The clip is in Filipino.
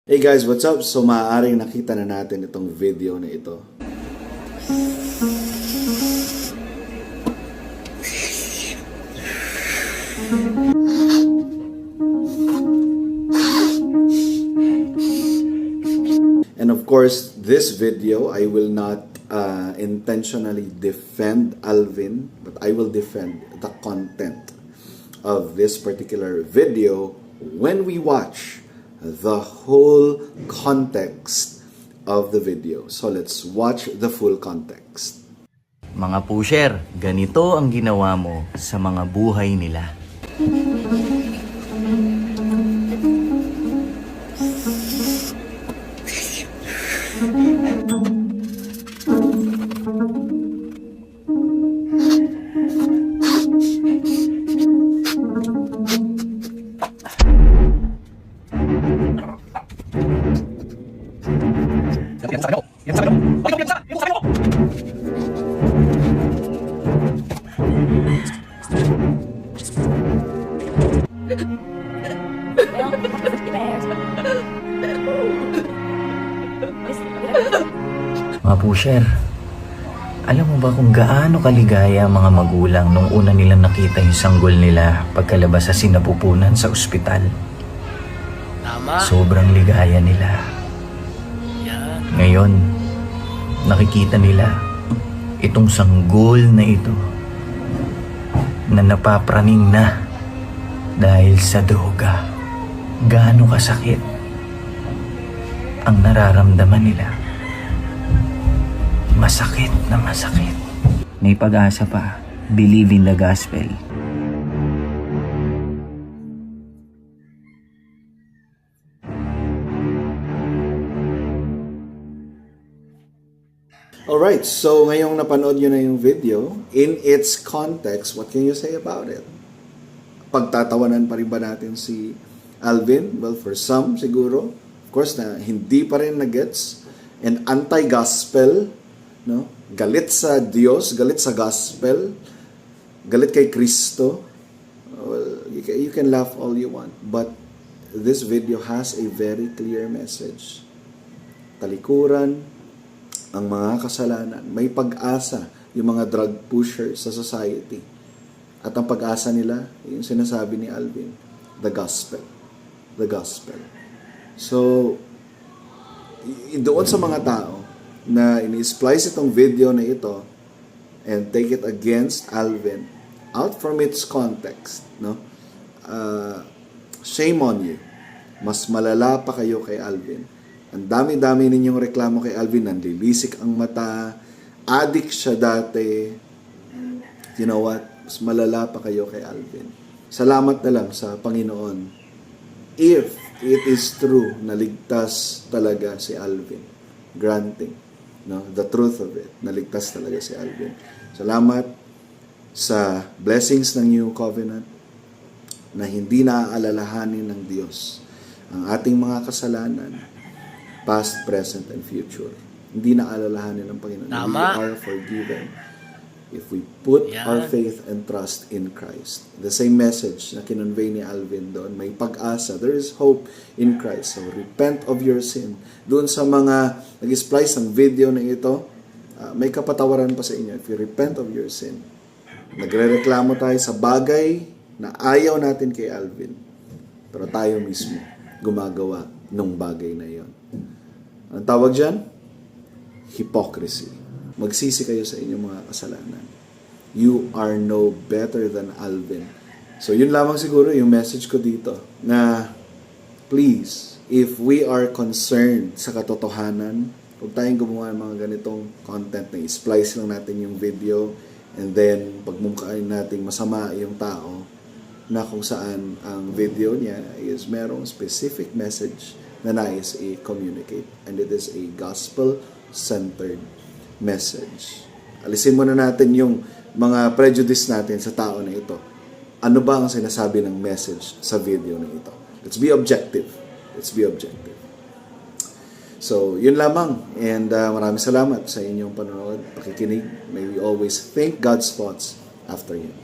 Hey guys, what's up? So maaaring nakita na natin itong video na ito. And of course, this video, I will not intentionally defend Alvin, but I will defend the content of this particular video when we watch the whole context of the video. So let's watch the full context. Mga pusher, ganito ang ginawa mo sa mga buhay nila. Mga pusher, alam mo ba kung gaano kaligaya ang mga magulang nung una nilang nakita yung sanggol nila pagkalabas sa sinapupunan sa ospital? Tama. Sobrang ligaya nila. Yan. Ngayon, nakikita nila itong sanggol na ito na napapraning na dahil sa droga. Gaano kasakit ang nararamdaman nila. Masakit na masakit. May pag-asa pa. Believe in the gospel. Alright, so ngayong napanood nyo na yung video, in its context, what can you say about it? Pagtatawanan pa rin ba natin si Alvin? Well, for some, siguro. Of course, na hindi pa rin na-gets. And anti-gospel, no? Galit sa Diyos, galit sa gospel, galit kay Kristo. Well, you can laugh all you want. But this video has a very clear message. Talikuran, ang mga kasalanan, may pag-asa yung mga drug pushers sa society. At ang pag-asa nila, yung sinasabi ni Alvin, the gospel. The gospel. So, doon sa mga tao na ini-splice itong video na ito and take it against Alvin out from its context, no? Shame on you. Mas malala pa kayo kay Alvin. Ang dami-dami ninyong reklamo kay Alvin, nanlilisik ang mata, addict siya dati. You know what? Mas malala pa kayo kay Alvin. Salamat na lang sa Panginoon if it is true na ligtas talaga si Alvin. Granting, no, the truth of it, naligtas talaga si Alvin. Salamat sa blessings ng New Covenant na hindi naaalalahanin ng Diyos ang ating mga kasalanan, past, present, and future. Hindi naaalalahanin ng Panginoon. Tama. We are forgiven if we put Yan. our faith and trust in Christ. The same message na kinonvey ni Alvin doon, may pag-asa. There is hope in Christ. So repent of your sin. Doon sa mga nag-splice ng video na ito, may kapatawaran pa sa inyo if you repent of your sin. Nagre-reklamo tayo sa bagay na ayaw natin kay Alvin. Pero tayo mismo gumagawa ng bagay na yon. Ang tawag dyan? Hypocrisy. Magsisi kayo sa inyong mga kasalanan. You are no better than Alvin. So yun lamang siguro yung message ko dito na please, if we are concerned sa katotohanan, huwag tayong gumawa ng mga ganitong content na i-splice lang natin yung video and then pagmumukhain natin masama yung tao na kung saan ang video niya is merong specific message na nais i-communicate. And it is a gospel-centered message. Alisin muna natin yung mga prejudice natin sa tao na ito. Ano ba ang sinasabi ng message sa video na ito? Let's be objective. Let's be objective. So, yun lamang. And maraming salamat sa inyong panonood, pakikinig. May we always think God's thoughts after Him.